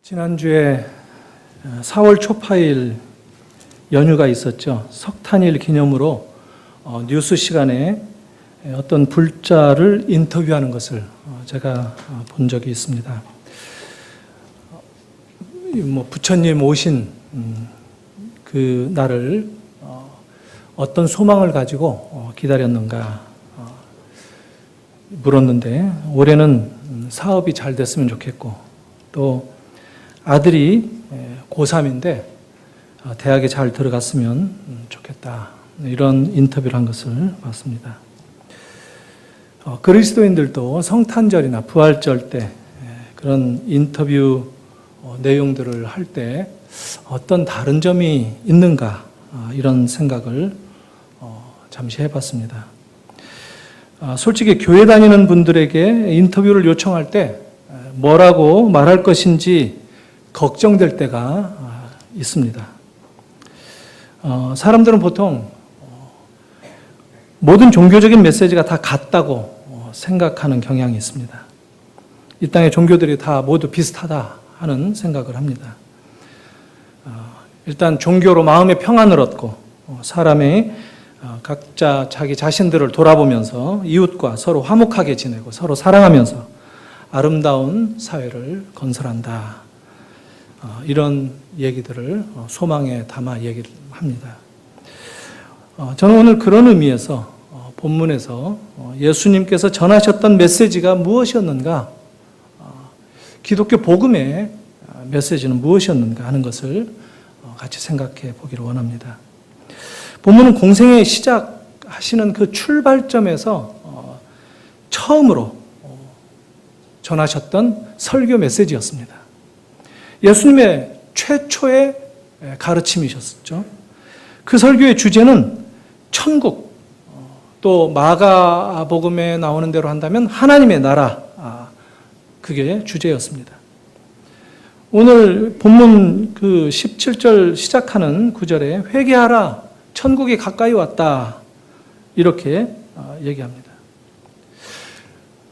지난주에 4월 초파일 연휴가 있었죠. 석탄일 기념으로 뉴스 시간에 어떤 불자를 인터뷰하는 것을 제가 본 적이 있습니다. 부처님 오신 그 날을 어떤 소망을 가지고 기다렸는가 물었는데, 올해는 사업이 잘 됐으면 좋겠고, 또 아들이 고3인데 대학에 잘 들어갔으면 좋겠다, 이런 인터뷰를 한 것을 봤습니다. 그리스도인들도 성탄절이나 부활절 때 그런 인터뷰 내용들을 할 때 어떤 다른 점이 있는가, 이런 생각을 잠시 해봤습니다. 솔직히 교회 다니는 분들에게 인터뷰를 요청할 때 뭐라고 말할 것인지 걱정될 때가 있습니다. 사람들은 보통 모든 종교적인 메시지가 다 같다고 생각하는 경향이 있습니다. 이 땅의 종교들이 다 모두 비슷하다 하는 생각을 합니다. 일단 종교로 마음의 평안을 얻고 사람이 각자 자기 자신들을 돌아보면서 이웃과 서로 화목하게 지내고 서로 사랑하면서 아름다운 사회를 건설한다, 이런 얘기들을 소망에 담아 얘기를 합니다. 저는 오늘 그런 의미에서 본문에서 예수님께서 전하셨던 메시지가 무엇이었는가, 기독교 복음의 메시지는 무엇이었는가 하는 것을 같이 생각해 보기를 원합니다. 본문은 공생의 시작하시는 그 출발점에서 처음으로 전하셨던 설교 메시지였습니다. 예수님의 최초의 가르침이셨죠. 그 설교의 주제는 천국, 또 마가복음에 나오는 대로 한다면 하나님의 나라, 그게 주제였습니다. 오늘 본문 그 17절 시작하는 구절에 회개하라, 천국이 가까이 왔다, 이렇게 얘기합니다.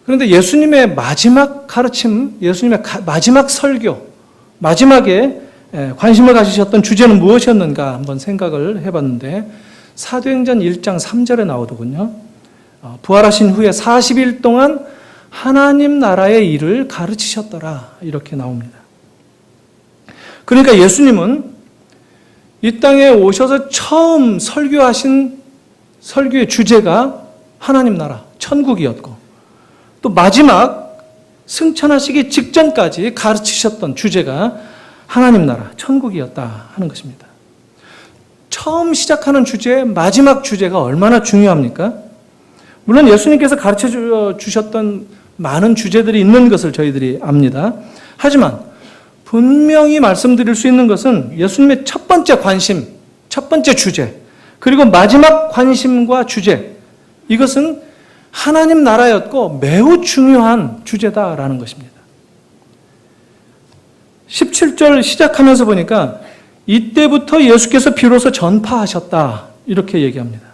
그런데 예수님의 마지막 가르침, 예수님의 마지막 설교, 마지막에 관심을 가지셨던 주제는 무엇이었는가 한번 생각을 해봤는데, 사도행전 1장 3절에 나오더군요. 부활하신 후에 40일 동안 하나님 나라의 일을 가르치셨더라, 이렇게 나옵니다. 그러니까 예수님은 이 땅에 오셔서 처음 설교하신 설교의 주제가 하나님 나라, 천국이었고, 또 마지막 승천하시기 직전까지 가르치셨던 주제가 하나님 나라, 천국이었다 하는 것입니다. 처음 시작하는 주제, 마지막 주제가 얼마나 중요합니까? 물론 예수님께서 가르쳐 주셨던 많은 주제들이 있는 것을 저희들이 압니다. 하지만 분명히 말씀드릴 수 있는 것은 예수님의 첫 번째 관심, 첫 번째 주제, 그리고 마지막 관심과 주제, 이것은 하나님 나라였고 매우 중요한 주제다라는 것입니다. 17절 시작하면서 보니까 이때부터 예수께서 비로소 전파하셨다, 이렇게 얘기합니다.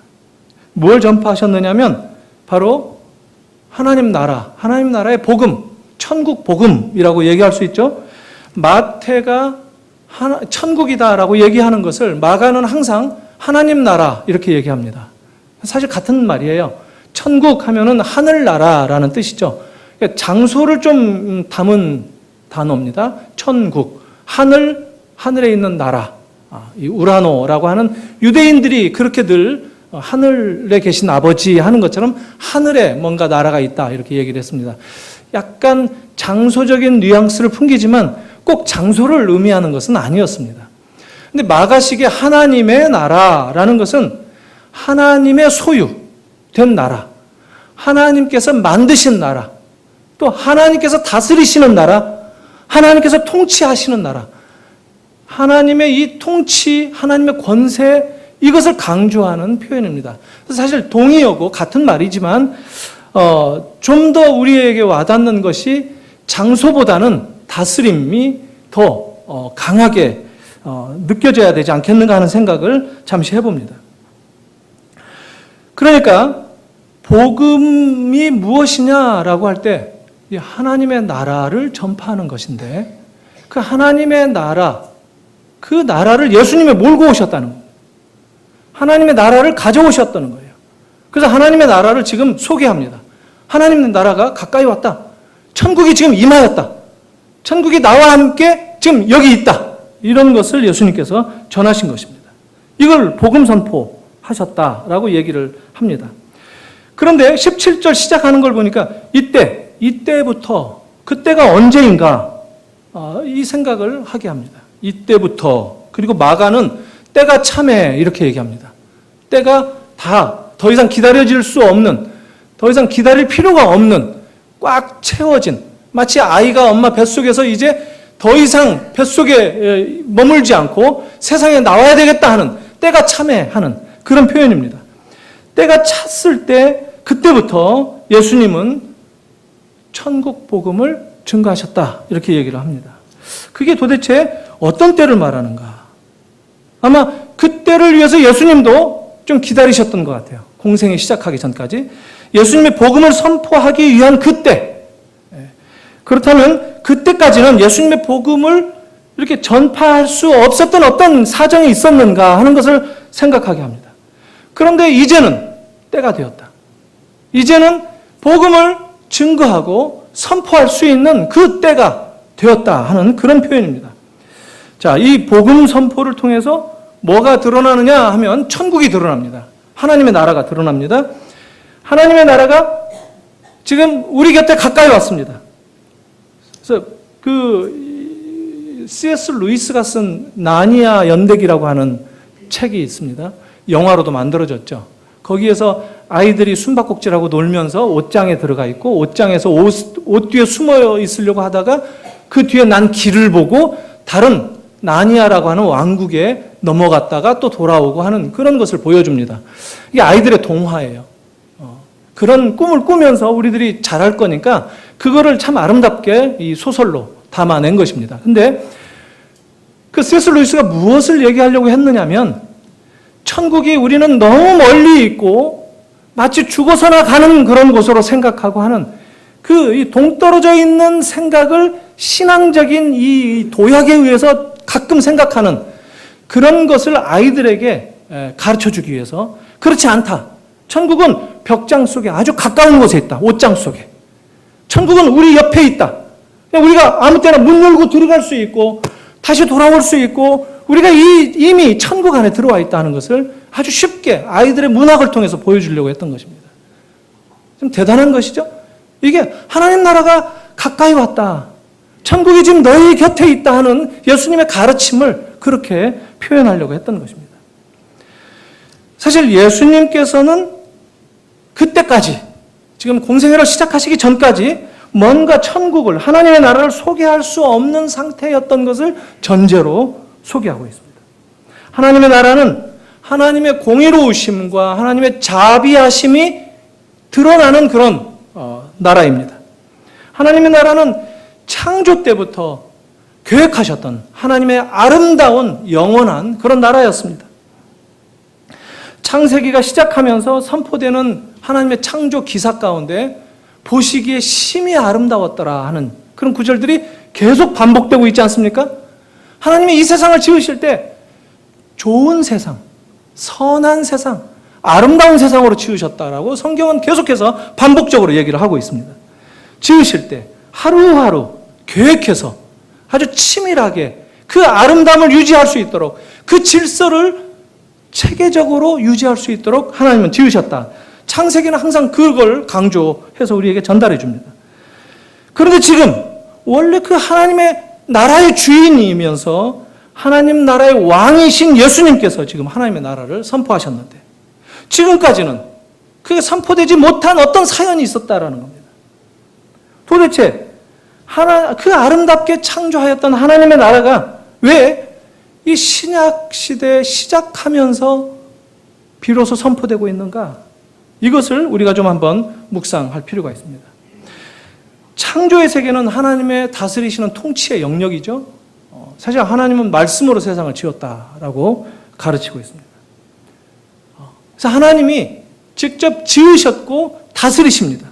뭘 전파하셨느냐면 바로 하나님 나라, 하나님 나라의 복음, 천국 복음이라고 얘기할 수 있죠. 마태가 천국이다라고 얘기하는 것을 마가는 항상 하나님 나라 이렇게 얘기합니다. 사실 같은 말이에요. 천국 하면은 하늘나라라는 뜻이죠. 장소를 좀 담은 단어입니다. 천국, 하늘에 있는 나라, 이 우라노라고 하는 유대인들이 그렇게 늘 하늘에 계신 아버지 하는 것처럼 하늘에 뭔가 나라가 있다, 이렇게 얘기를 했습니다. 약간 장소적인 뉘앙스를 풍기지만 꼭 장소를 의미하는 것은 아니었습니다. 근데 마가식의 하나님의 나라라는 것은 하나님의 소유된 나라, 하나님께서 만드신 나라, 또 하나님께서 다스리시는 나라, 하나님께서 통치하시는 나라, 하나님의 이 통치, 하나님의 권세, 이것을 강조하는 표현입니다. 사실 동의어고 같은 말이지만 좀 더 우리에게 와닿는 것이 장소보다는 다스림이 더 강하게 느껴져야 되지 않겠는가 하는 생각을 잠시 해봅니다. 그러니까 복음이 무엇이냐라고 할 때 하나님의 나라를 전파하는 것인데, 그 하나님의 나라, 그 나라를 예수님이 몰고 오셨다는 거예요. 하나님의 나라를 가져오셨다는 거예요. 그래서 하나님의 나라를 지금 소개합니다. 하나님의 나라가 가까이 왔다. 천국이 지금 임하였다. 천국이 나와 함께 지금 여기 있다. 이런 것을 예수님께서 전하신 것입니다. 이걸 복음 선포하셨다라고 얘기를 합니다. 그런데 17절 시작하는 걸 보니까 이때부터, 그때가 언제인가 이 생각을 하게 합니다. 이때부터. 그리고 마가는 때가 참해 이렇게 얘기합니다. 때가 다 더 이상 기다려질 수 없는, 더 이상 기다릴 필요가 없는, 꽉 채워진, 마치 아이가 엄마 뱃속에서 이제 더 이상 뱃속에 머물지 않고 세상에 나와야 되겠다 하는, 때가 참해하는 그런 표현입니다. 때가 찼을 때, 그때부터 예수님은 천국 복음을 증거하셨다 이렇게 얘기를 합니다. 그게 도대체 어떤 때를 말하는가? 아마 그 때를 위해서 예수님도 좀 기다리셨던 것 같아요. 공생이 시작하기 전까지 예수님의 복음을 선포하기 위한 그때. 그렇다면 그때까지는 예수님의 복음을 이렇게 전파할 수 없었던 어떤 사정이 있었는가 하는 것을 생각하게 합니다. 그런데 이제는 때가 되었다. 이제는 복음을 증거하고 선포할 수 있는 그 때가 되었다 하는 그런 표현입니다. 자, 이 복음 선포를 통해서 뭐가 드러나느냐 하면 천국이 드러납니다. 하나님의 나라가 드러납니다. 하나님의 나라가 지금 우리 곁에 가까이 왔습니다. 그래서 C.S. 루이스가 쓴 나니아 연대기라고 하는 책이 있습니다. 영화로도 만들어졌죠. 거기에서 아이들이 숨바꼭질하고 놀면서 옷장에 들어가 있고 옷장에서 옷 뒤에 숨어 있으려고 하다가 그 뒤에 난 길을 보고 다른 나니아라고 하는 왕국에 넘어갔다가 또 돌아오고 하는 그런 것을 보여줍니다. 이게 아이들의 동화예요. 그런 꿈을 꾸면서 우리들이 잘할 거니까 그거를 참 아름답게 이 소설로 담아낸 것입니다. 근데 그 C.S. 루이스가 무엇을 얘기하려고 했느냐면 천국이 우리는 너무 멀리 있고 마치 죽어서나 가는 그런 곳으로 생각하고 하는 이 동떨어져 있는 생각을 신앙적인 이 도약에 의해서 가끔 생각하는 그런 것을 아이들에게 가르쳐 주기 위해서 그렇지 않다. 천국은 벽장 속에 아주 가까운 곳에 있다. 옷장 속에. 천국은 우리 옆에 있다. 우리가 아무 때나 문 열고 들어갈 수 있고 다시 돌아올 수 있고 우리가 이미 천국 안에 들어와 있다는 것을 아주 쉽게 아이들의 문학을 통해서 보여주려고 했던 것입니다. 좀 대단한 것이죠? 이게 하나님 나라가 가까이 왔다. 천국이 지금 너희 곁에 있다 하는 예수님의 가르침을 그렇게 표현하려고 했던 것입니다. 사실 예수님께서는 그때까지, 지금 공생애를 시작하시기 전까지 뭔가 천국을, 하나님의 나라를 소개할 수 없는 상태였던 것을 전제로 소개하고 있습니다. 하나님의 나라는 하나님의 공의로우심과 하나님의 자비하심이 드러나는 그런 나라입니다. 하나님의 나라는 창조 때부터 계획하셨던 하나님의 아름다운 영원한 그런 나라였습니다. 창세기가 시작하면서 선포되는 하나님의 창조 기사 가운데 보시기에 심히 아름다웠더라 하는 그런 구절들이 계속 반복되고 있지 않습니까? 하나님이 이 세상을 지으실 때 좋은 세상, 선한 세상, 아름다운 세상으로 지으셨다라고 성경은 계속해서 반복적으로 얘기를 하고 있습니다. 지으실 때 하루하루 계획해서 아주 치밀하게 그 아름다움을 유지할 수 있도록 그 질서를 체계적으로 유지할 수 있도록 하나님은 지으셨다. 창세기는 항상 그걸 강조해서 우리에게 전달해 줍니다. 그런데 지금 원래 그 하나님의 나라의 주인이면서 하나님 나라의 왕이신 예수님께서 지금 하나님의 나라를 선포하셨는데 지금까지는 그게 선포되지 못한 어떤 사연이 있었다라는 겁니다. 도대체 그 아름답게 창조하였던 하나님의 나라가 왜 이 신약 시대에 시작하면서 비로소 선포되고 있는가? 이것을 우리가 좀 한번 묵상할 필요가 있습니다. 창조의 세계는 하나님의 다스리시는 통치의 영역이죠. 사실 하나님은 말씀으로 세상을 지었다라고 가르치고 있습니다. 그래서 하나님이 직접 지으셨고 다스리십니다.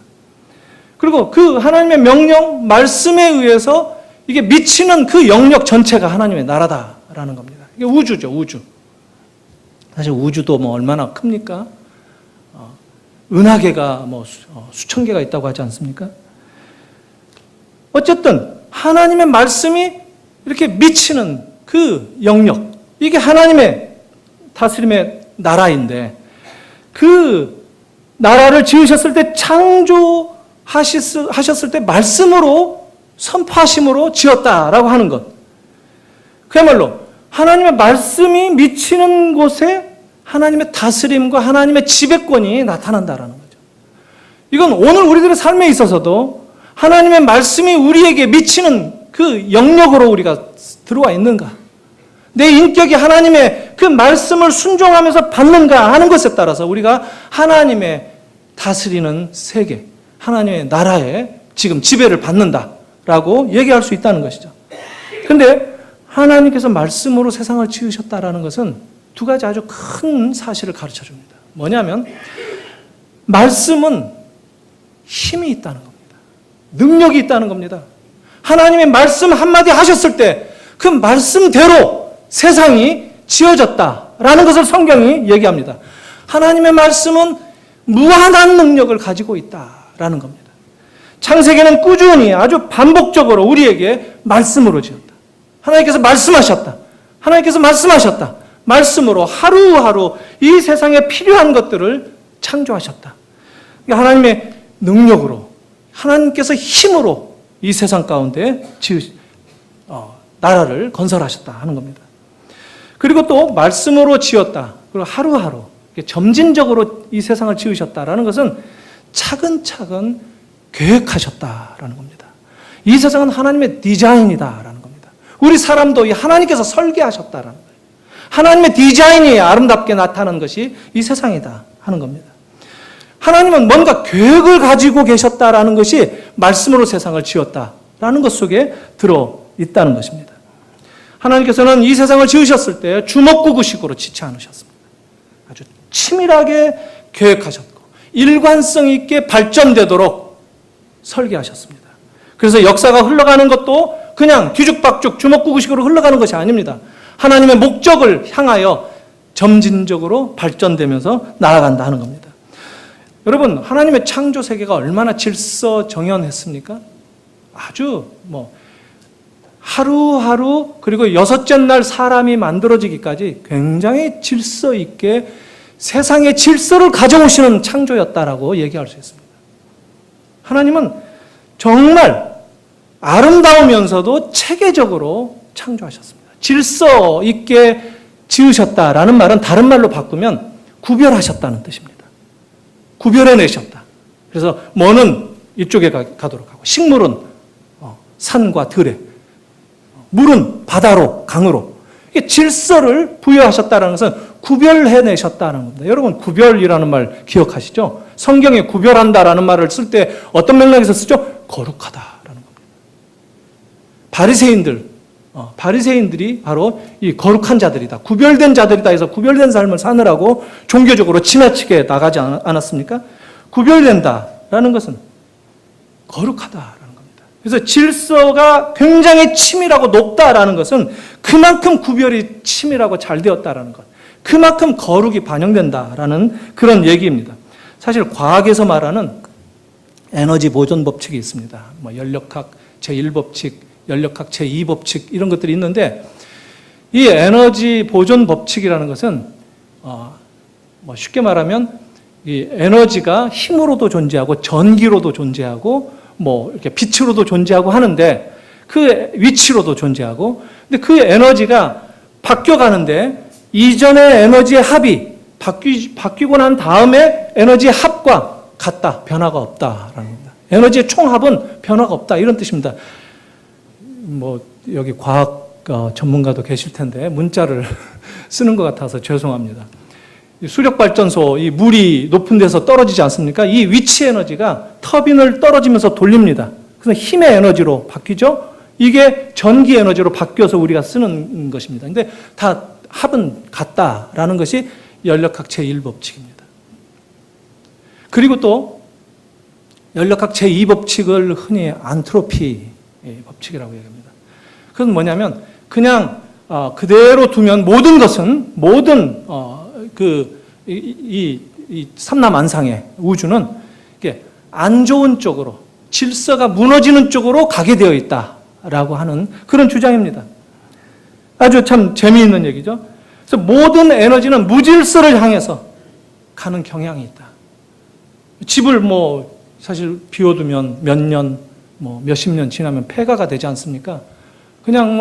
그리고 그 하나님의 명령, 말씀에 의해서 이게 미치는 그 영역 전체가 하나님의 나라다라는 겁니다. 이게 우주죠, 우주. 사실 우주도 뭐 얼마나 큽니까? 은하계가 뭐 수천 개가 있다고 하지 않습니까? 어쨌든 하나님의 말씀이 이렇게 미치는 그 영역, 이게 하나님의 다스림의 나라인데, 그 나라를 지으셨을 때, 창조하셨을 때 말씀으로, 선포하심으로 지었다라고 하는 것. 그야말로 하나님의 말씀이 미치는 곳에 하나님의 다스림과 하나님의 지배권이 나타난다라는 거죠. 이건 오늘 우리들의 삶에 있어서도 하나님의 말씀이 우리에게 미치는 그 영역으로 우리가 들어와 있는가, 내 인격이 하나님의 그 말씀을 순종하면서 받는가 하는 것에 따라서 우리가 하나님의 다스리는 세계, 하나님의 나라에 지금 지배를 받는다라고 얘기할 수 있다는 것이죠. 그런데 하나님께서 말씀으로 세상을 지으셨다라는 것은 두 가지 아주 큰 사실을 가르쳐 줍니다. 뭐냐면 말씀은 힘이 있다는 겁니다. 능력이 있다는 겁니다. 하나님의 말씀 한마디 하셨을 때 그 말씀대로 세상이 지어졌다라는 것을 성경이 얘기합니다. 하나님의 말씀은 무한한 능력을 가지고 있다라는 겁니다. 창세기는 꾸준히 아주 반복적으로 우리에게 말씀으로 지었다. 하나님께서 말씀하셨다. 하나님께서 말씀하셨다. 말씀으로 하루하루 이 세상에 필요한 것들을 창조하셨다. 하나님의 능력으로, 하나님께서 힘으로 이 세상 가운데 나라를 건설하셨다 하는 겁니다. 그리고 또 말씀으로 지었다. 그리고 하루하루 점진적으로 이 세상을 지으셨다라는 것은 차근차근 계획하셨다라는 겁니다. 이 세상은 하나님의 디자인이다라는 겁니다. 우리 사람도 하나님께서 설계하셨다라는 거예요. 하나님의 디자인이 아름답게 나타나는 것이 이 세상이다 하는 겁니다. 하나님은 뭔가 계획을 가지고 계셨다라는 것이 말씀으로 세상을 지었다라는 것 속에 들어있다는 것입니다. 하나님께서는 이 세상을 지으셨을 때 주먹구구식으로 짓지 않으셨습니다. 아주 치밀하게 계획하셨고 일관성 있게 발전되도록 설계하셨습니다. 그래서 역사가 흘러가는 것도 그냥 뒤죽박죽 주먹구구식으로 흘러가는 것이 아닙니다. 하나님의 목적을 향하여 점진적으로 발전되면서 나아간다 하는 겁니다. 여러분, 하나님의 창조 세계가 얼마나 질서정연했습니까? 아주 하루하루, 그리고 여섯째 날 사람이 만들어지기까지 굉장히 질서 있게 세상의 질서를 가져오시는 창조였다라고 얘기할 수 있습니다. 하나님은 정말 아름다우면서도 체계적으로 창조하셨습니다. 질서 있게 지으셨다라는 말은 다른 말로 바꾸면 구별하셨다는 뜻입니다. 구별해내셨다. 그래서 뭐는 이쪽에 가도록 하고, 식물은 산과 들에, 물은 바다로, 강으로, 이게 질서를 부여하셨다는 것은 구별해내셨다는 겁니다. 여러분, 구별이라는 말 기억하시죠? 성경에 구별한다라는 말을 쓸 때 어떤 맥락에서 쓰죠? 거룩하다라는 겁니다. 바리새인들이 바로 이 거룩한 자들이다, 구별된 자들이다 해서 구별된 삶을 사느라고 종교적으로 지나치게 나가지 않았습니까? 구별된다라는 것은 거룩하다라는 겁니다. 그래서 질서가 굉장히 치밀하고 높다라는 것은 그만큼 구별이 치밀하고 잘 되었다라는 것, 그만큼 거룩이 반영된다라는 그런 얘기입니다. 사실 과학에서 말하는 에너지 보존 법칙이 있습니다. 연력학 제1법칙, 연력학 제2법칙 이런 것들이 있는데, 이 에너지 보존 법칙이라는 것은 쉽게 말하면 이 에너지가 힘으로도 존재하고 전기로도 존재하고 이렇게 빛으로도 존재하고 하는데, 그 위치로도 존재하고, 근데 그 에너지가 바뀌어가는데 이전의 에너지의 합이 바뀌고 난 다음에 에너지의 합과 같다, 변화가 없다라는 겁니다. 에너지의 총합은 변화가 없다, 이런 뜻입니다. 여기 과학 전문가도 계실 텐데 문자를 쓰는 것 같아서 죄송합니다. 수력발전소, 이 물이 높은 데서 떨어지지 않습니까? 이 위치 에너지가 터빈을 떨어지면서 돌립니다. 그래서 힘의 에너지로 바뀌죠? 이게 전기 에너지로 바뀌어서 우리가 쓰는 것입니다. 근데 다 합은 같다라는 것이 연력학 제1법칙입니다. 그리고 또 연력학 제2법칙을 흔히 안트로피 법칙이라고 얘기합니다. 그건 뭐냐면 그냥 그대로 두면 모든 것은 이 삼라만상의 우주는 이게 안 좋은 쪽으로 질서가 무너지는 쪽으로 가게 되어 있다라고 하는 그런 주장입니다. 아주 참 재미있는 얘기죠. 그래서 모든 에너지는 무질서를 향해서 가는 경향이 있다. 집을 사실 비워두면 몇 년, 몇십 년 지나면 폐가가 되지 않습니까? 그냥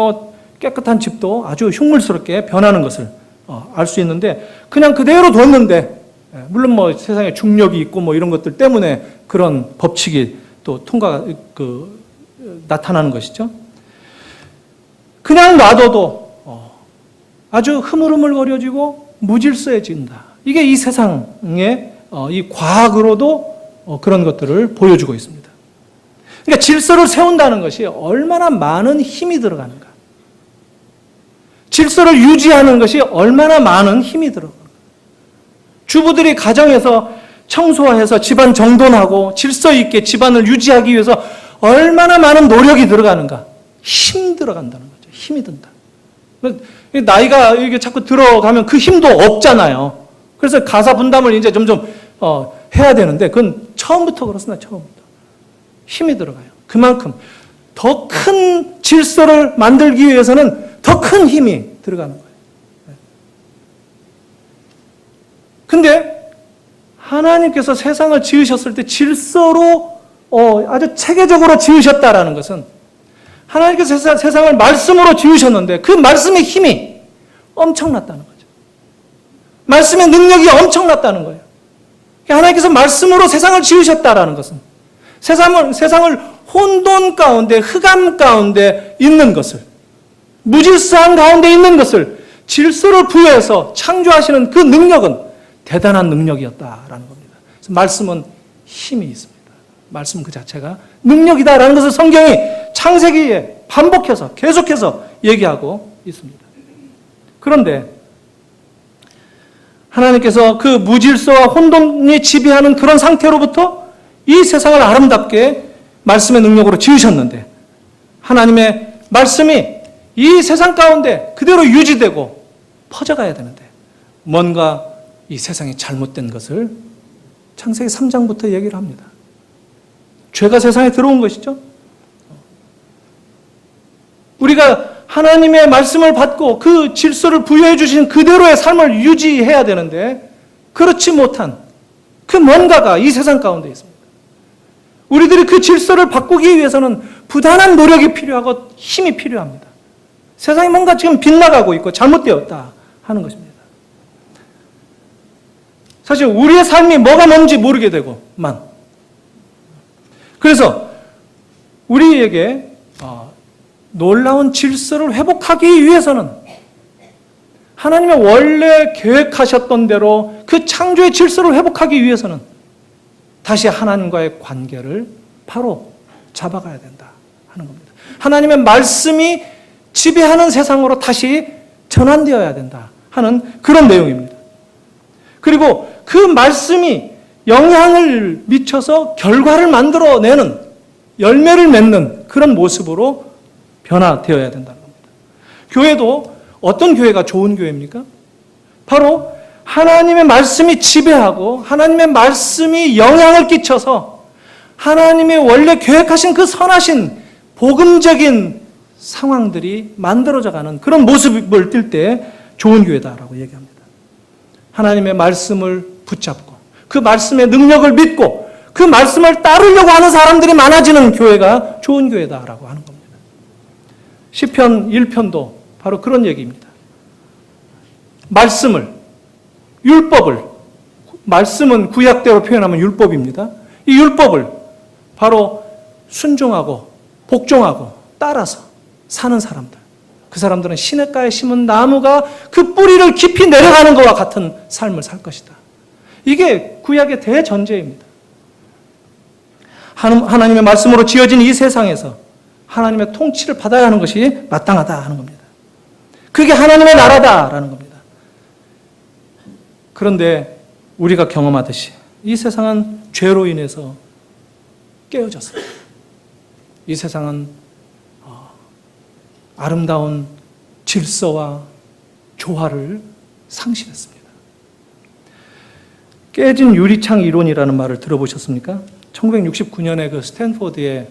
깨끗한 집도 아주 흉물스럽게 변하는 것을 알 수 있는데 그냥 그대로 뒀는데 물론 세상에 중력이 있고 이런 것들 때문에 그런 법칙이 또 나타나는 것이죠. 그냥 놔둬도 아주 흐물흐물거려지고 무질서해진다. 이게 이 세상의 이 과학으로도 그런 것들을 보여주고 있습니다. 그러니까 질서를 세운다는 것이 얼마나 많은 힘이 들어가는가. 질서를 유지하는 것이 얼마나 많은 힘이 들어가는가. 주부들이 가정에서 청소해서 집안 정돈하고 질서 있게 집안을 유지하기 위해서 얼마나 많은 노력이 들어가는가. 힘 들어간다는 거죠. 힘이 든다. 나이가 이게 자꾸 들어가면 그 힘도 없잖아요. 그래서 가사 분담을 이제 점점 해야 되는데 그건 처음부터 그렇습니다. 처음부터. 힘이 들어가요. 그만큼 더 큰 질서를 만들기 위해서는 더 큰 힘이 들어가는 거예요. 근데 하나님께서 세상을 지으셨을 때 질서로 아주 체계적으로 지으셨다라는 것은 하나님께서 세상을 말씀으로 지으셨는데 그 말씀의 힘이 엄청났다는 거죠. 말씀의 능력이 엄청났다는 거예요. 하나님께서 말씀으로 세상을 지으셨다라는 것은 세상을 혼돈 가운데 흑암 가운데 있는 것을 무질서한 가운데 있는 것을 질서를 부여해서 창조하시는 그 능력은 대단한 능력이었다라는 겁니다. 그래서 말씀은 힘이 있습니다. 말씀 그 자체가 능력이다라는 것을 성경이 창세기에 반복해서 계속해서 얘기하고 있습니다. 그런데 하나님께서 그 무질서와 혼돈이 지배하는 그런 상태로부터 이 세상을 아름답게 말씀의 능력으로 지으셨는데 하나님의 말씀이 이 세상 가운데 그대로 유지되고 퍼져가야 되는데 뭔가 이 세상이 잘못된 것을 창세기 3장부터 얘기를 합니다. 죄가 세상에 들어온 것이죠. 우리가 하나님의 말씀을 받고 그 질서를 부여해 주신 그대로의 삶을 유지해야 되는데 그렇지 못한 그 뭔가가 이 세상 가운데 있습니다. 우리들이 그 질서를 바꾸기 위해서는 부단한 노력이 필요하고 힘이 필요합니다. 세상이 뭔가 지금 빗나가고 있고 잘못되었다 하는 것입니다. 사실 우리의 삶이 뭐가 뭔지 모르게 되고만. 그래서 우리에게 놀라운 질서를 회복하기 위해서는 하나님의 원래 계획하셨던 대로 그 창조의 질서를 회복하기 위해서는 다시 하나님과의 관계를 바로 잡아가야 된다 하는 겁니다. 하나님의 말씀이 지배하는 세상으로 다시 전환되어야 된다 하는 그런 내용입니다. 그리고 그 말씀이 영향을 미쳐서 결과를 만들어내는 열매를 맺는 그런 모습으로 변화되어야 된다는 겁니다. 교회도 어떤 교회가 좋은 교회입니까? 바로 하나님의 말씀이 지배하고 하나님의 말씀이 영향을 끼쳐서 하나님이 원래 계획하신 그 선하신 복음적인 상황들이 만들어져가는 그런 모습을 띌 때 좋은 교회다라고 얘기합니다. 하나님의 말씀을 붙잡고 그 말씀의 능력을 믿고 그 말씀을 따르려고 하는 사람들이 많아지는 교회가 좋은 교회다라고 하는 겁니다. 시편 1편도 바로 그런 얘기입니다. 율법을, 말씀은 구약대로 표현하면 율법입니다. 이 율법을 바로 순종하고 복종하고 따라서 사는 사람들. 그 사람들은 시냇가에 심은 나무가 그 뿌리를 깊이 내려가는 것과 같은 삶을 살 것이다. 이게 구약의 대전제입니다. 하나님의 말씀으로 지어진 이 세상에서 하나님의 통치를 받아야 하는 것이 마땅하다 하는 겁니다. 그게 하나님의 나라다라는 겁니다. 그런데 우리가 경험하듯이 이 세상은 죄로 인해서 깨어졌습니다. 이 세상은 아름다운 질서와 조화를 상실했습니다. 깨진 유리창 이론이라는 말을 들어보셨습니까? 1969년에 그 스탠포드의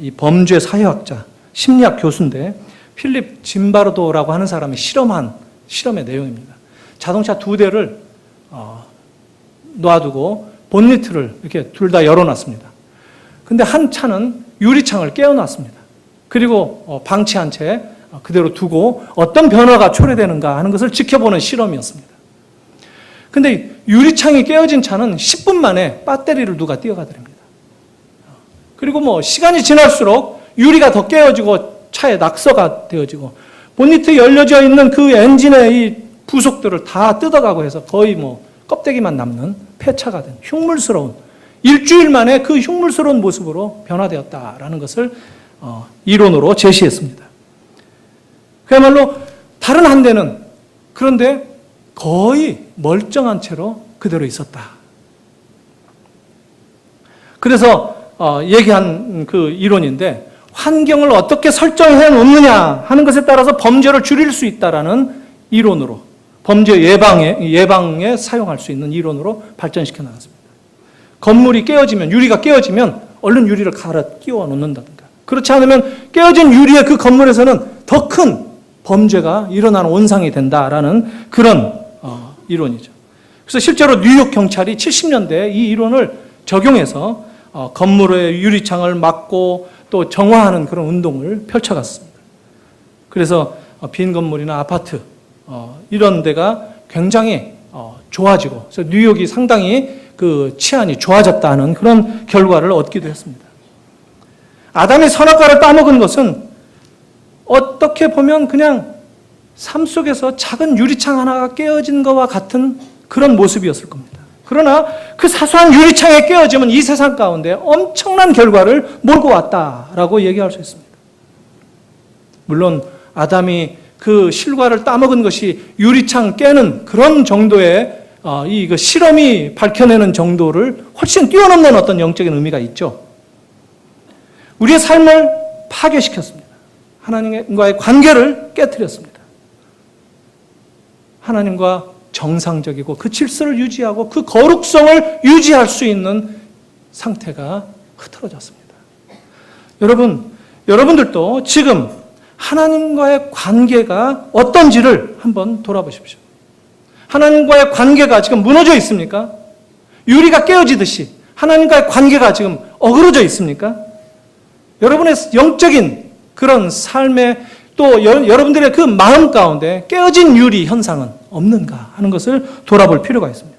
이 범죄 사회학자, 심리학 교수인데 필립 짐바르도라고 하는 사람이 실험한 실험의 내용입니다. 자동차 2대를 놔두고 본니트를 이렇게 둘 다 열어놨습니다. 근데 한 차는 유리창을 깨어놨습니다. 그리고 방치한 채 그대로 두고 어떤 변화가 초래되는가 하는 것을 지켜보는 실험이었습니다. 근데 유리창이 깨어진 차는 10분 만에 배터리를 누가 띄어가더랍니다. 그리고 시간이 지날수록 유리가 더 깨어지고 차에 낙서가 되어지고 본니트 열려져 있는 그 엔진의 이 부속들을 다 뜯어가고 해서 거의 껍데기만 남는 폐차가 된 흉물스러운, 일주일 만에 그 흉물스러운 모습으로 변화되었다라는 것을 이론으로 제시했습니다. 그야말로 다른 한 대는 그런데 거의 멀쩡한 채로 그대로 있었다. 그래서 얘기한 그 이론인데 환경을 어떻게 설정해 놓느냐 하는 것에 따라서 범죄를 줄일 수 있다라는 이론으로 범죄 예방에 사용할 수 있는 이론으로 발전시켜 나갔습니다. 건물이 깨어지면 유리가 깨어지면 얼른 유리를 갈아 끼워 놓는다든가 그렇지 않으면 깨어진 유리의 그 건물에서는 더 큰 범죄가 일어나는 온상이 된다라는 그런 이론이죠. 그래서 실제로 뉴욕 경찰이 70년대에 이 이론을 적용해서 건물의 유리창을 막고 또 정화하는 그런 운동을 펼쳐갔습니다. 그래서 빈 건물이나 아파트 이런 데가 굉장히 좋아지고 그래서 뉴욕이 상당히 그 치안이 좋아졌다는 그런 결과를 얻기도 했습니다. 아담이 선악과를 따먹은 것은 어떻게 보면 그냥 삶 속에서 작은 유리창 하나가 깨어진 것과 같은 그런 모습이었을 겁니다. 그러나 그 사소한 유리창에 깨어지면 이 세상 가운데 엄청난 결과를 몰고 왔다라고 얘기할 수 있습니다. 물론 아담이 그 실과를 따먹은 것이 유리창 깨는 그런 정도의 이 실험이 밝혀내는 정도를 훨씬 뛰어넘는 어떤 영적인 의미가 있죠. 우리의 삶을 파괴시켰습니다. 하나님과의 관계를 깨뜨렸습니다. 하나님과 정상적이고 그 질서를 유지하고 그 거룩성을 유지할 수 있는 상태가 흐트러졌습니다. 여러분들도 지금 하나님과의 관계가 어떤지를 한번 돌아보십시오. 하나님과의 관계가 지금 무너져 있습니까? 유리가 깨어지듯이 하나님과의 관계가 지금 어그러져 있습니까? 여러분의 영적인 그런 삶에 또 여러분들의 그 마음 가운데 깨어진 유리 현상은 없는가 하는 것을 돌아볼 필요가 있습니다.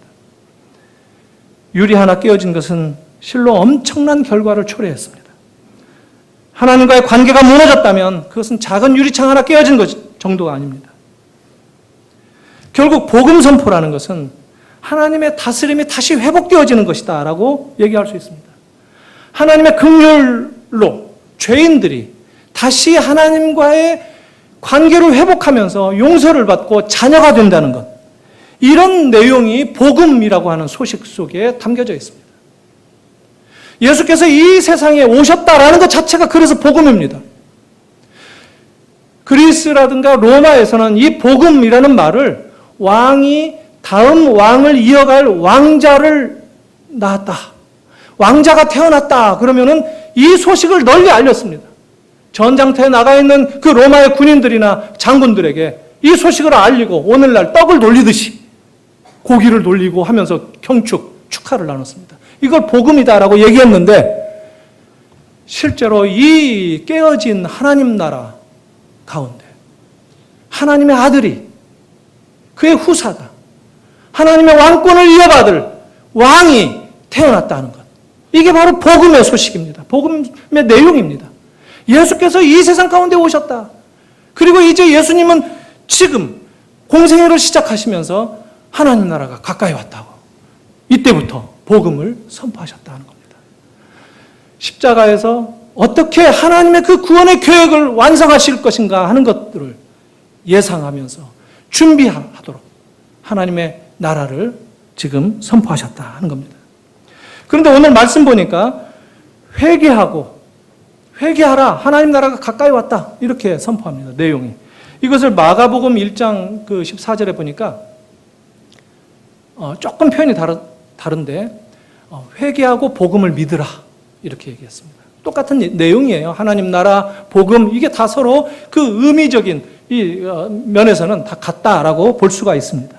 유리 하나 깨어진 것은 실로 엄청난 결과를 초래했습니다. 하나님과의 관계가 무너졌다면 그것은 작은 유리창 하나 깨어진 것 정도가 아닙니다. 결국 복음 선포라는 것은 하나님의 다스림이 다시 회복되어지는 것이다 라고 얘기할 수 있습니다. 하나님의 긍휼로 죄인들이 다시 하나님과의 관계를 회복하면서 용서를 받고 자녀가 된다는 것, 이런 내용이 복음이라고 하는 소식 속에 담겨져 있습니다. 예수께서 이 세상에 오셨다라는 것 자체가 그래서 복음입니다. 그리스라든가 로마에서는 이 복음이라는 말을 왕이 다음 왕을 이어갈 왕자를 낳았다, 왕자가 태어났다 그러면은 이 소식을 널리 알렸습니다. 전장터에 나가 있는 그 로마의 군인들이나 장군들에게 이 소식을 알리고 오늘날 떡을 돌리듯이 고기를 돌리고 하면서 축하를 나눴습니다. 이걸 복음이다라고 얘기했는데 실제로 이 깨어진 하나님 나라 가운데 하나님의 아들이 그의 후사가 하나님의 왕권을 이어받을 왕이 태어났다는 것, 이게 바로 복음의 소식입니다. 복음의 내용입니다. 예수께서 이 세상 가운데 오셨다. 그리고 이제 예수님은 지금 공생애를 시작하시면서 하나님 나라가 가까이 왔다고 이때부터 복음을 선포하셨다는 겁니다. 십자가에서 어떻게 하나님의 그 구원의 계획을 완성하실 것인가 하는 것들을 예상하면서 준비하도록 하나님의 나라를 지금 선포하셨다 하는 겁니다. 그런데 오늘 말씀 보니까 회개하고 회개하라. 하나님 나라가 가까이 왔다. 이렇게 선포합니다. 내용이. 이것을 마가복음 1장 14절에 보니까 조금 표현이 다른데 회개하고 복음을 믿으라. 이렇게 얘기했습니다. 똑같은 내용이에요. 하나님 나라, 복음, 이게 다 서로 그 의미적인 이 면에서는 다 같다라고 볼 수가 있습니다.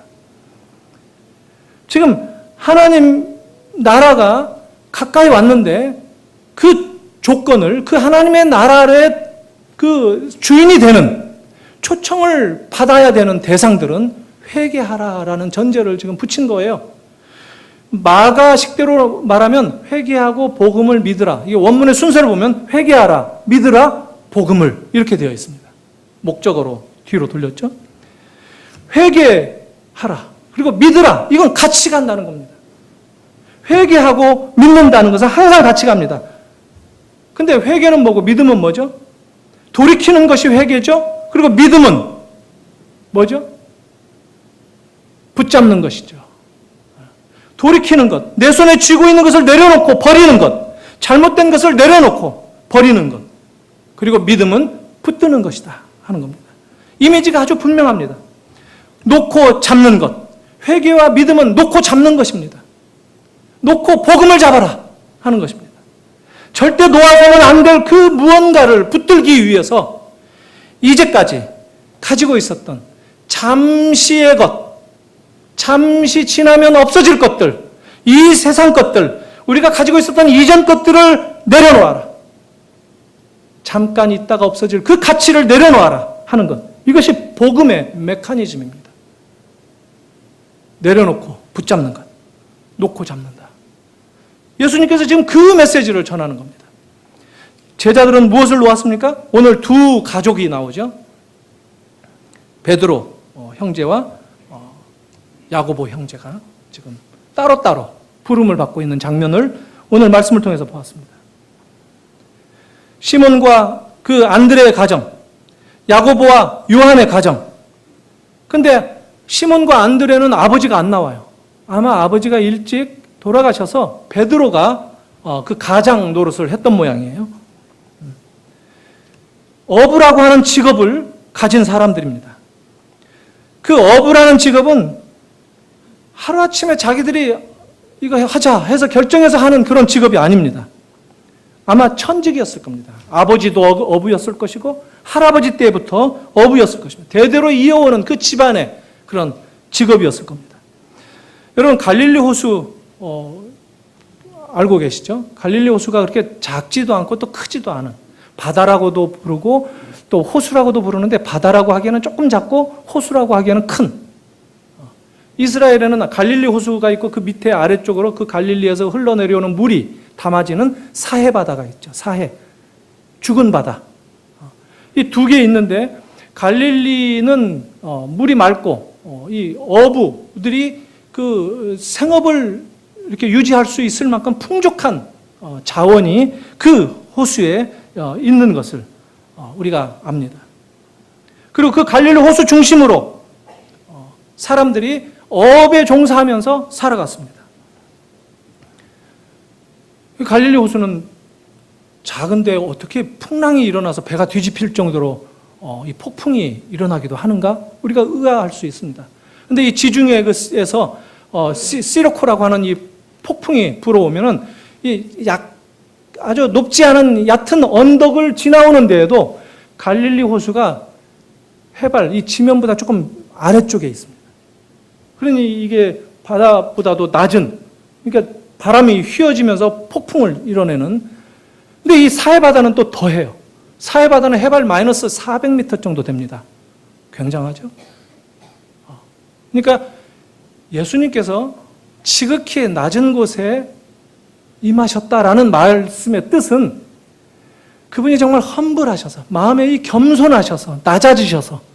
지금 하나님 나라가 가까이 왔는데 그 조건을, 그 하나님의 나라의 그 주인이 되는, 초청을 받아야 되는 대상들은 회개하라라는 전제를 지금 붙인 거예요. 마가식대로 말하면 회개하고 복음을 믿으라. 이게 원문의 순서를 보면 회개하라, 믿으라, 복음을 이렇게 되어 있습니다. 목적어로 뒤로 돌렸죠. 회개하라, 그리고 믿으라. 이건 같이 간다는 겁니다. 회개하고 믿는다는 것은 항상 같이 갑니다. 근데 회개는 뭐고 믿음은 뭐죠? 돌이키는 것이 회개죠. 그리고 믿음은 뭐죠? 붙잡는 것이죠. 돌이키는 것, 내 손에 쥐고 있는 것을 내려놓고 버리는 것, 잘못된 것을 내려놓고 버리는 것, 그리고 믿음은 붙드는 것이다 하는 겁니다. 이미지가 아주 분명합니다. 놓고 잡는 것, 회개와 믿음은 놓고 잡는 것입니다. 놓고 복음을 잡아라 하는 것입니다. 절대 놓아서는 안 될 그 무언가를 붙들기 위해서 이제까지 가지고 있었던 잠시의 것, 잠시 지나면 없어질 것들, 이 세상 것들, 우리가 가지고 있었던 이전 것들을 내려놓아라. 잠깐 있다가 없어질 그 가치를 내려놓아라 하는 것. 이것이 복음의 메커니즘입니다. 내려놓고 붙잡는 것, 놓고 잡는다. 예수님께서 지금 그 메시지를 전하는 겁니다. 제자들은 무엇을 놓았습니까? 오늘 두 가족이 나오죠. 베드로 형제와 야고보 형제가 지금 따로따로 부름을 받고 있는 장면을 오늘 말씀을 통해서 보았습니다. 시몬과 그 안드레의 가정, 야고보와 요한의 가정. 근데 시몬과 안드레는 아버지가 안 나와요. 아마 아버지가 일찍 돌아가셔서 베드로가 그 가장 노릇을 했던 모양이에요. 어부라고 하는 직업을 가진 사람들입니다. 그 어부라는 직업은 하루아침에 자기들이 이거 하자 해서 결정해서 하는 그런 직업이 아닙니다. 아마 천직이었을 겁니다. 아버지도 어부였을 것이고 할아버지 때부터 어부였을 것입니다. 대대로 이어오는 그 집안의 그런 직업이었을 겁니다. 여러분 갈릴리 호수 알고 계시죠? 갈릴리 호수가 그렇게 작지도 않고 또 크지도 않은, 바다라고도 부르고 또 호수라고도 부르는데 바다라고 하기에는 조금 작고 호수라고 하기에는 큰, 이스라엘에는 갈릴리 호수가 있고 그 밑에 아래쪽으로 그 갈릴리에서 흘러내려오는 물이 담아지는 사해 바다가 있죠. 사해, 죽은 바다. 이 두 개 있는데 갈릴리는 물이 맑고 이 어부들이 그 생업을 이렇게 유지할 수 있을 만큼 풍족한 자원이 그 호수에 있는 것을 우리가 압니다. 그리고 그 갈릴리 호수 중심으로 사람들이 어업에 종사하면서 살아갔습니다. 갈릴리 호수는 작은데 어떻게 풍랑이 일어나서 배가 뒤집힐 정도로 이 폭풍이 일어나기도 하는가? 우리가 의아할 수 있습니다. 그런데 이 지중해에서 시로코라고 하는 이 폭풍이 불어오면은 아주 높지 않은 얕은 언덕을 지나오는 데에도 갈릴리 호수가 해발, 이 지면보다 조금 아래쪽에 있습니다. 그러니 이게 바다보다도 낮은, 그러니까 바람이 휘어지면서 폭풍을 이뤄내는. 근데 이 사해바다는 또 더해요. 사해바다는 해발 마이너스 400m 정도 됩니다. 굉장하죠? 그러니까 예수님께서 지극히 낮은 곳에 임하셨다라는 말씀의 뜻은 그분이 정말 험불하셔서, 마음에 이 겸손하셔서, 낮아지셔서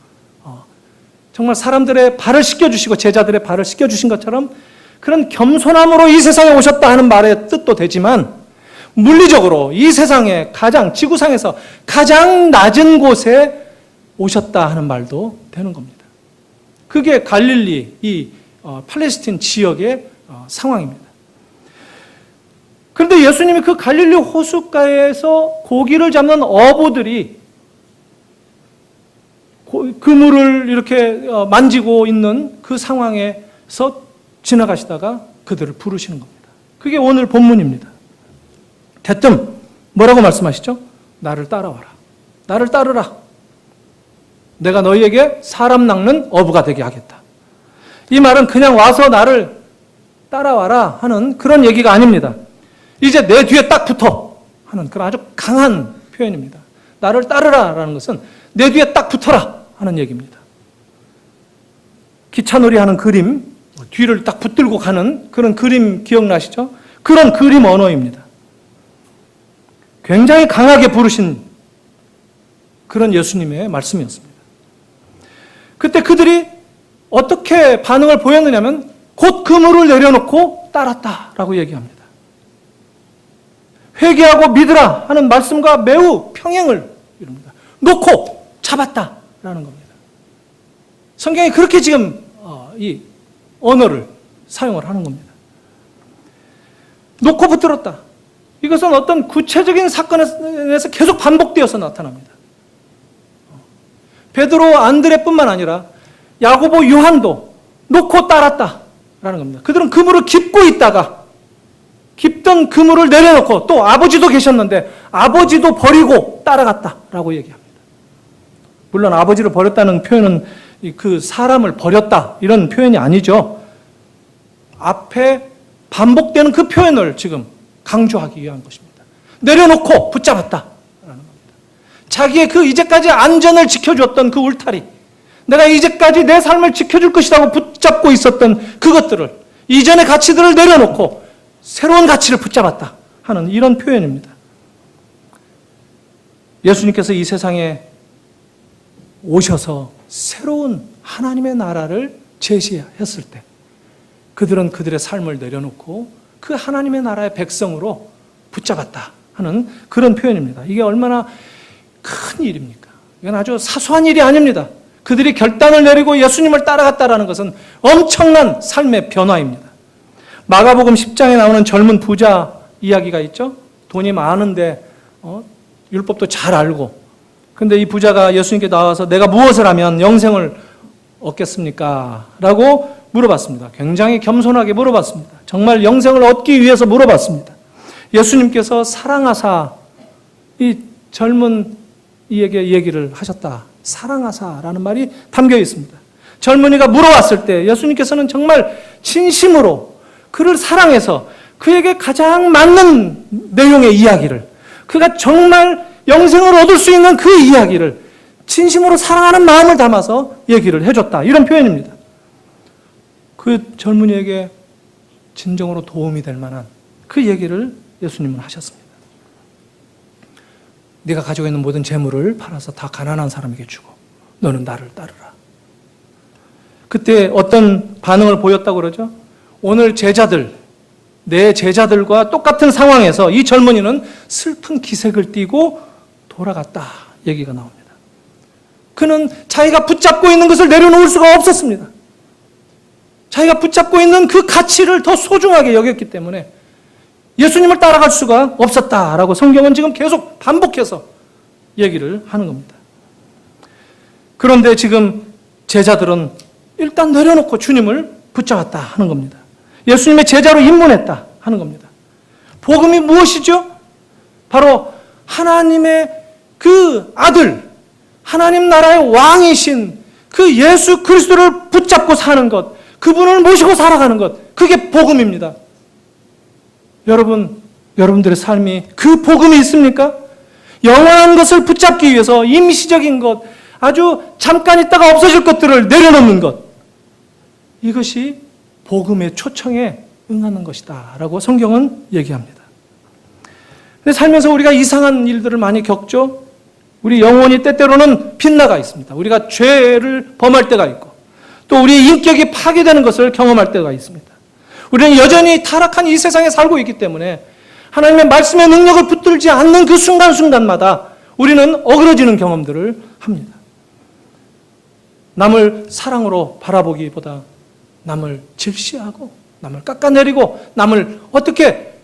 정말 사람들의 발을 씻겨주시고 제자들의 발을 씻겨주신 것처럼 그런 겸손함으로 이 세상에 오셨다 하는 말의 뜻도 되지만, 물리적으로 이 세상에 지구상에서 가장 낮은 곳에 오셨다 하는 말도 되는 겁니다. 그게 갈릴리, 이 팔레스틴 지역의 상황입니다. 그런데 예수님이 그 갈릴리 호숫가에서 고기를 잡는 어부들이 그물을 이렇게 만지고 있는 그 상황에서 지나가시다가 그들을 부르시는 겁니다. 그게 오늘 본문입니다. 대뜸 뭐라고 말씀하시죠? 나를 따라와라. 나를 따르라. 내가 너희에게 사람 낚는 어부가 되게 하겠다. 이 말은 그냥 와서 나를 따라와라 하는 그런 얘기가 아닙니다. 이제 내 뒤에 딱 붙어 하는 그런 아주 강한 표현입니다. 나를 따르라라는 것은 내 뒤에 딱 붙어라 하는 얘기입니다. 기차놀이 하는 그림, 뒤를 딱 붙들고 가는 그런 그림 기억나시죠? 그런 그림 언어입니다. 굉장히 강하게 부르신 그런 예수님의 말씀이었습니다. 그때 그들이 어떻게 반응을 보였느냐면 곧 그물을 내려놓고 따랐다라고 얘기합니다. 회개하고 믿으라 하는 말씀과 매우 평행을 이룹니다. 놓고 잡았다라는 겁니다. 성경이 그렇게 지금 이 언어를 사용을 하는 겁니다. 놓고 붙들었다. 이것은 어떤 구체적인 사건에서 계속 반복되어서 나타납니다. 베드로, 안드레뿐만 아니라 야고보, 요한도 놓고 따랐다라는 겁니다. 그들은 그물을 깁고 있다가 깁던 그물을 내려놓고 또 아버지도 계셨는데 아버지도 버리고 따라갔다라고 얘기합니다. 물론 아버지를 버렸다는 표현은 그 사람을 버렸다 이런 표현이 아니죠. 앞에 반복되는 그 표현을 지금 강조하기 위한 것입니다. 내려놓고 붙잡았다라는 겁니다. 자기의 그 이제까지 안전을 지켜줬던 그 울타리, 내가 이제까지 내 삶을 지켜줄 것이라고 붙잡고 있었던 그것들을, 이전의 가치들을 내려놓고 새로운 가치를 붙잡았다 하는 이런 표현입니다. 예수님께서 이 세상에 오셔서 새로운 하나님의 나라를 제시했을 때 그들은 그들의 삶을 내려놓고 그 하나님의 나라의 백성으로 붙잡았다 하는 그런 표현입니다. 이게 얼마나 큰 일입니까? 이건 아주 사소한 일이 아닙니다. 그들이 결단을 내리고 예수님을 따라갔다는 것은 엄청난 삶의 변화입니다. 마가복음 10장에 나오는 젊은 부자 이야기가 있죠. 돈이 많은데 율법도 잘 알고, 근데 이 부자가 예수님께 나와서 내가 무엇을 하면 영생을 얻겠습니까? 라고 물어봤습니다. 굉장히 겸손하게 물어봤습니다. 정말 영생을 얻기 위해서 물어봤습니다. 예수님께서 사랑하사 이 젊은 이에게 얘기를 하셨다. 사랑하사라는 말이 담겨 있습니다. 젊은이가 물어왔을 때 예수님께서는 정말 진심으로 그를 사랑해서 그에게 가장 맞는 내용의 이야기를, 그가 정말 영생을 얻을 수 있는 그 이야기를 진심으로 사랑하는 마음을 담아서 얘기를 해줬다. 이런 표현입니다. 그 젊은이에게 진정으로 도움이 될 만한 그 얘기를 예수님은 하셨습니다. 네가 가지고 있는 모든 재물을 팔아서 다 가난한 사람에게 주고 너는 나를 따르라. 그때 어떤 반응을 보였다고 그러죠? 오늘 제자들, 내 제자들과 똑같은 상황에서 이 젊은이는 슬픈 기색을 띠고 돌아갔다 얘기가 나옵니다. 그는 자기가 붙잡고 있는 것을 내려놓을 수가 없었습니다. 자기가 붙잡고 있는 그 가치를 더 소중하게 여겼기 때문에 예수님을 따라갈 수가 없었다라고 성경은 지금 계속 반복해서 얘기를 하는 겁니다. 그런데 지금 제자들은 일단 내려놓고 주님을 붙잡았다 하는 겁니다. 예수님의 제자로 입문했다 하는 겁니다. 복음이 무엇이죠? 바로 하나님의 그 아들, 하나님 나라의 왕이신 그 예수 그리스도를 붙잡고 사는 것, 그분을 모시고 살아가는 것, 그게 복음입니다. 여러분들의 삶이 그 복음이 있습니까? 영원한 것을 붙잡기 위해서 임시적인 것, 아주 잠깐 있다가 없어질 것들을 내려놓는 것, 이것이 복음의 초청에 응하는 것이다 라고 성경은 얘기합니다. 근데 살면서 우리가 이상한 일들을 많이 겪죠. 우리 영혼이 때때로는 빗나가 있습니다. 우리가 죄를 범할 때가 있고 또 우리의 인격이 파괴되는 것을 경험할 때가 있습니다. 우리는 여전히 타락한 이 세상에 살고 있기 때문에 하나님의 말씀의 능력을 붙들지 않는 그 순간순간마다 우리는 어그러지는 경험들을 합니다. 남을 사랑으로 바라보기보다 남을 질시하고 남을 깎아내리고 남을 어떻게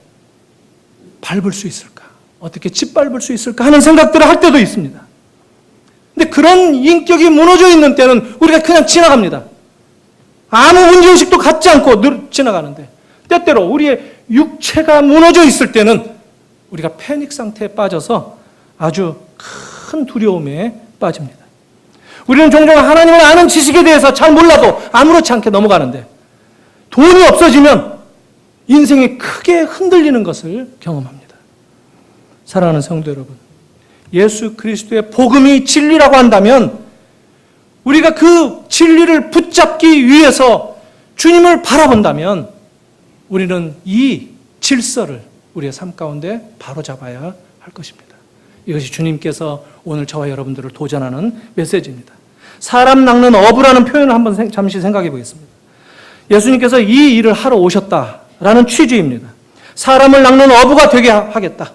밟을 수 있을까? 어떻게 짓밟을 수 있을까 하는 생각들을 할 때도 있습니다. 근데 그런 인격이 무너져 있는 때는 우리가 그냥 지나갑니다. 아무 문제의식도 갖지 않고 지나가는데, 때때로 우리의 육체가 무너져 있을 때는 우리가 패닉 상태에 빠져서 아주 큰 두려움에 빠집니다. 우리는 종종 하나님을 아는 지식에 대해서 잘 몰라도 아무렇지 않게 넘어가는데, 돈이 없어지면 인생이 크게 흔들리는 것을 경험합니다. 사랑하는 성도 여러분, 예수 그리스도의 복음이 진리라고 한다면 우리가 그 진리를 붙잡기 위해서 주님을 바라본다면 우리는 이 질서를 우리의 삶 가운데 바로잡아야 할 것입니다. 이것이 주님께서 오늘 저와 여러분들을 도전하는 메시지입니다. 사람 낚는 어부라는 표현을 한번 잠시 생각해 보겠습니다. 예수님께서 이 일을 하러 오셨다라는 취지입니다. 사람을 낚는 어부가 되게 하겠다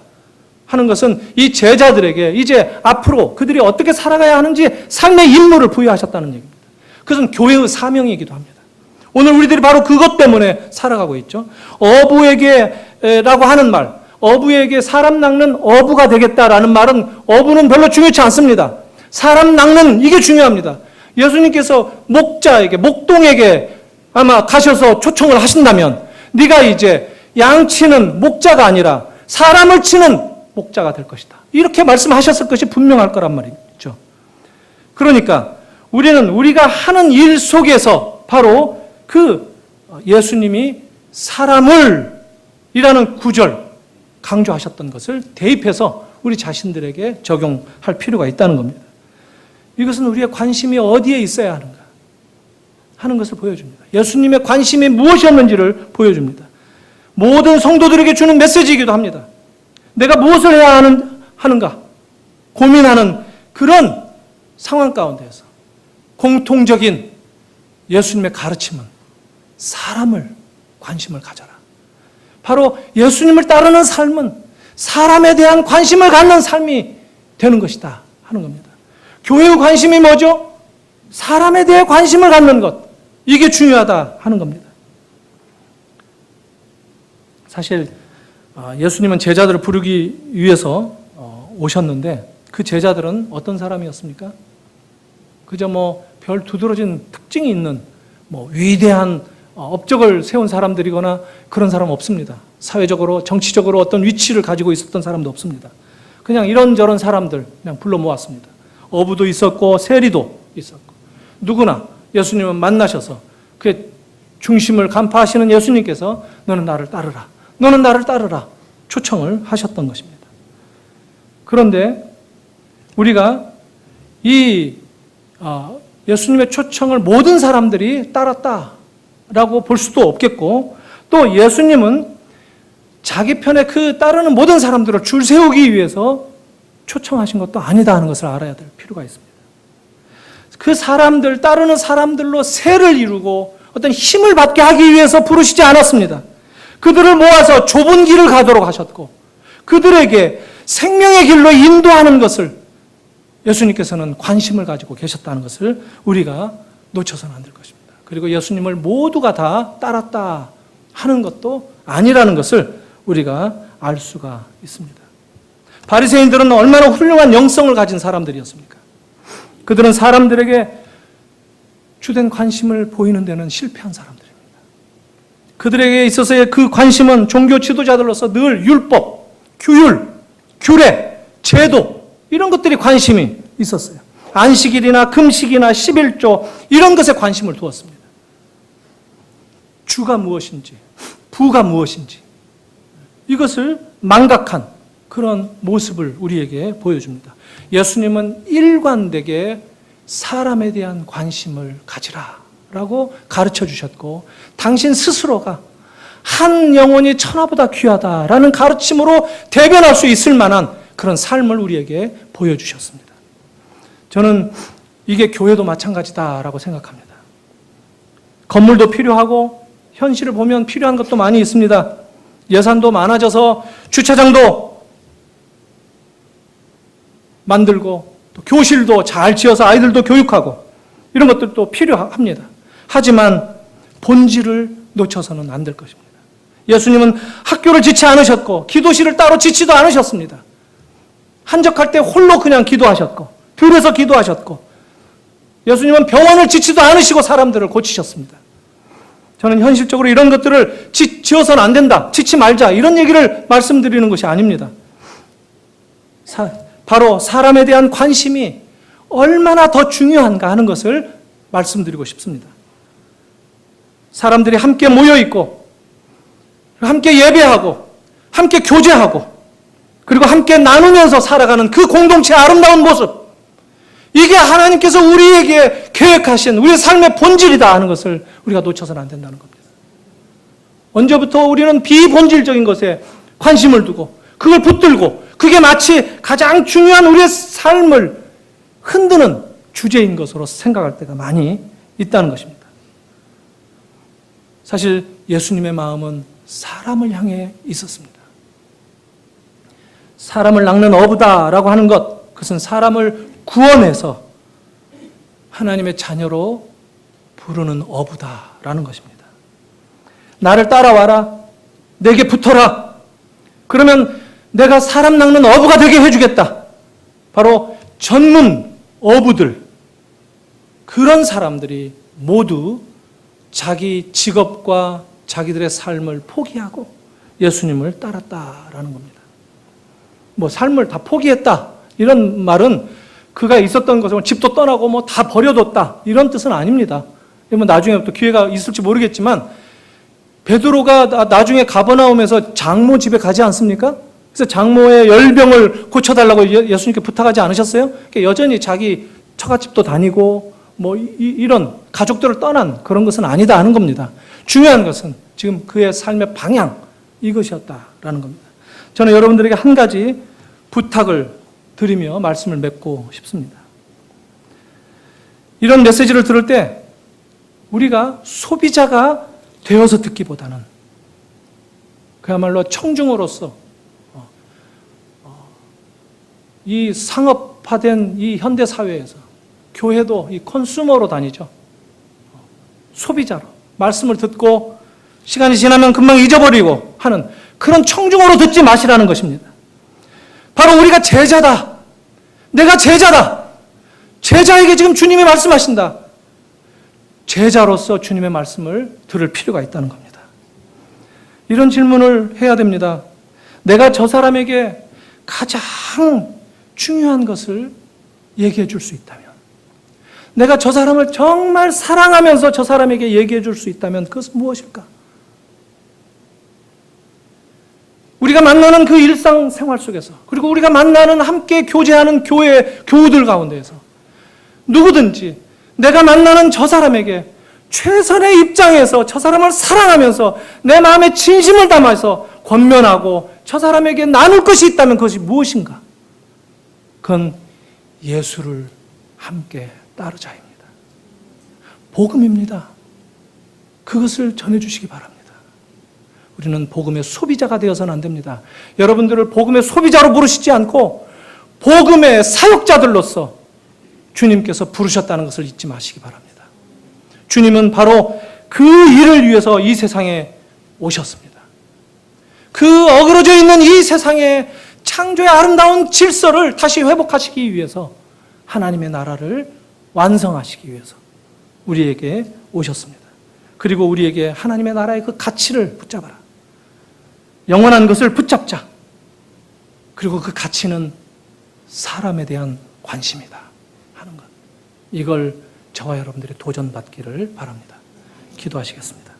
하는 것은 이 제자들에게 이제 앞으로 그들이 어떻게 살아가야 하는지 삶의 임무를 부여하셨다는 얘기입니다. 그것은 교회의 사명이기도 합니다. 오늘 우리들이 바로 그것 때문에 살아가고 있죠. 어부에게라고 하는 말, 어부에게 사람 낚는 어부가 되겠다라는 말은 어부는 별로 중요치 않습니다. 사람 낚는 이게 중요합니다. 예수님께서 목자에게, 목동에게 아마 가셔서 초청을 하신다면 네가 이제 양치는 목자가 아니라 사람을 치는 목자가 될 것이다. 이렇게 말씀하셨을 것이 분명할 거란 말이죠. 그러니까 우리는 우리가 하는 일 속에서 바로 그 예수님이 사람을 이라는 구절 강조하셨던 것을 대입해서 우리 자신들에게 적용할 필요가 있다는 겁니다. 이것은 우리의 관심이 어디에 있어야 하는가 하는 것을 보여줍니다. 예수님의 관심이 무엇이었는지를 보여줍니다. 모든 성도들에게 주는 메시지이기도 합니다. 내가 무엇을 해야 하는가 고민하는 그런 상황 가운데에서 공통적인 예수님의 가르침은 사람을 관심을 가져라. 바로 예수님을 따르는 삶은 사람에 대한 관심을 갖는 삶이 되는 것이다 하는 겁니다. 교회의 관심이 뭐죠? 사람에 대해 관심을 갖는 것. 이게 중요하다 하는 겁니다. 사실 예수님은 제자들을 부르기 위해서 오셨는데 그 제자들은 어떤 사람이었습니까? 그저 별 두드러진 특징이 있는 위대한 업적을 세운 사람들이거나 그런 사람 없습니다. 사회적으로 정치적으로 어떤 위치를 가지고 있었던 사람도 없습니다. 그냥 이런저런 사람들 그냥 불러 모았습니다. 어부도 있었고 세리도 있었고 누구나 예수님은 만나셔서 그 중심을 간파하시는 예수님께서 너는 나를 따르라. 너는 나를 따르라. 초청을 하셨던 것입니다. 그런데 우리가 이 예수님의 초청을 모든 사람들이 따랐다라고 볼 수도 없겠고 또 예수님은 자기 편에 그 따르는 모든 사람들을 줄 세우기 위해서 초청하신 것도 아니다 하는 것을 알아야 될 필요가 있습니다. 그 사람들, 따르는 사람들로 세를 이루고 어떤 힘을 받게 하기 위해서 부르시지 않았습니다. 그들을 모아서 좁은 길을 가도록 하셨고 그들에게 생명의 길로 인도하는 것을 예수님께서는 관심을 가지고 계셨다는 것을 우리가 놓쳐서는 안 될 것입니다. 그리고 예수님을 모두가 다 따랐다 하는 것도 아니라는 것을 우리가 알 수가 있습니다. 바리새인들은 얼마나 훌륭한 영성을 가진 사람들이었습니까? 그들은 사람들에게 주된 관심을 보이는 데는 실패한 사람들입니다. 그들에게 있어서의 그 관심은 종교 지도자들로서 늘 율법, 규율, 규례, 제도 이런 것들이 관심이 있었어요. 안식일이나 금식이나 11조 이런 것에 관심을 두었습니다. 주가 무엇인지, 부가 무엇인지 이것을 망각한 그런 모습을 우리에게 보여줍니다. 예수님은 일관되게 사람에 대한 관심을 가지라라고 가르쳐 주셨고 당신 스스로가 한 영혼이 천하보다 귀하다라는 가르침으로 대변할 수 있을 만한 그런 삶을 우리에게 보여주셨습니다. 저는 이게 교회도 마찬가지다라고 생각합니다. 건물도 필요하고 현실을 보면 필요한 것도 많이 있습니다. 예산도 많아져서 주차장도 만들고 또 교실도 잘 지어서 아이들도 교육하고 이런 것들도 필요합니다. 하지만 본질을 놓쳐서는 안 될 것입니다. 예수님은 학교를 지치 않으셨고 기도실을 따로 지치도 않으셨습니다. 한적할 때 홀로 그냥 기도하셨고 들에서 기도하셨고 예수님은 병원을 지치도 않으시고 사람들을 고치셨습니다. 저는 현실적으로 이런 것들을 지어서는 안 된다, 지치 말자 이런 얘기를 말씀드리는 것이 아닙니다. 바로 사람에 대한 관심이 얼마나 더 중요한가 하는 것을 말씀드리고 싶습니다. 사람들이 함께 모여있고 함께 예배하고 함께 교제하고 그리고 함께 나누면서 살아가는 그 공동체의 아름다운 모습, 이게 하나님께서 우리에게 계획하신 우리의 삶의 본질이다 하는 것을 우리가 놓쳐서는 안 된다는 겁니다. 언제부터 우리는 비본질적인 것에 관심을 두고 그걸 붙들고 그게 마치 가장 중요한 우리의 삶을 흔드는 주제인 것으로 생각할 때가 많이 있다는 것입니다. 사실 예수님의 마음은 사람을 향해 있었습니다. 사람을 낚는 어부다라고 하는 것, 그것은 사람을 구원해서 하나님의 자녀로 부르는 어부다라는 것입니다. 나를 따라와라, 내게 붙어라, 그러면 내가 사람 낚는 어부가 되게 해주겠다. 바로 전문 어부들, 그런 사람들이 모두 자기 직업과 자기들의 삶을 포기하고 예수님을 따랐다라는 겁니다. 뭐 삶을 다 포기했다 이런 말은 그가 있었던 것을 집도 떠나고 뭐 다 버려뒀다 이런 뜻은 아닙니다. 뭐 나중에 또 기회가 있을지 모르겠지만 베드로가 나중에 가버나움에서 장모 집에 가지 않습니까? 그래서 장모의 열병을 고쳐달라고 예수님께 부탁하지 않으셨어요? 여전히 자기 처갓집도 다니고 뭐 이런 가족들을 떠난 그런 것은 아니다 하는 겁니다. 중요한 것은 지금 그의 삶의 방향, 이것이었다라는 겁니다. 저는 여러분들에게 한 가지 부탁을 드리며 말씀을 맺고 싶습니다. 이런 메시지를 들을 때 우리가 소비자가 되어서 듣기보다는 그야말로 청중으로서 이 상업화된 이 현대 사회에서 교회도 이 컨슈머로 다니죠. 소비자로 말씀을 듣고 시간이 지나면 금방 잊어버리고 하는 그런 청중으로 듣지 마시라는 것입니다. 바로 우리가 제자다. 내가 제자다. 제자에게 지금 주님이 말씀하신다. 제자로서 주님의 말씀을 들을 필요가 있다는 겁니다. 이런 질문을 해야 됩니다. 내가 저 사람에게 가장 중요한 것을 얘기해 줄 수 있다면, 내가 저 사람을 정말 사랑하면서 저 사람에게 얘기해 줄 수 있다면 그것은 무엇일까? 우리가 만나는 그 일상생활 속에서, 그리고 우리가 만나는 함께 교제하는 교회 교우들 가운데에서 누구든지 내가 만나는 저 사람에게 최선의 입장에서 저 사람을 사랑하면서 내 마음에 진심을 담아서 권면하고 저 사람에게 나눌 것이 있다면 그것이 무엇인가? 그건 예수를 함께 따르자입니다. 복음입니다. 그것을 전해주시기 바랍니다. 우리는 복음의 소비자가 되어서는 안 됩니다. 여러분들을 복음의 소비자로 부르시지 않고 복음의 사역자들로서 주님께서 부르셨다는 것을 잊지 마시기 바랍니다. 주님은 바로 그 일을 위해서 이 세상에 오셨습니다. 그 어그러져 있는 이 세상에 창조의 아름다운 질서를 다시 회복하시기 위해서, 하나님의 나라를 완성하시기 위해서 우리에게 오셨습니다. 그리고 우리에게 하나님의 나라의 그 가치를 붙잡아라. 영원한 것을 붙잡자. 그리고 그 가치는 사람에 대한 관심이다 하는 것. 이걸 저와 여러분들이 도전받기를 바랍니다. 기도하시겠습니다.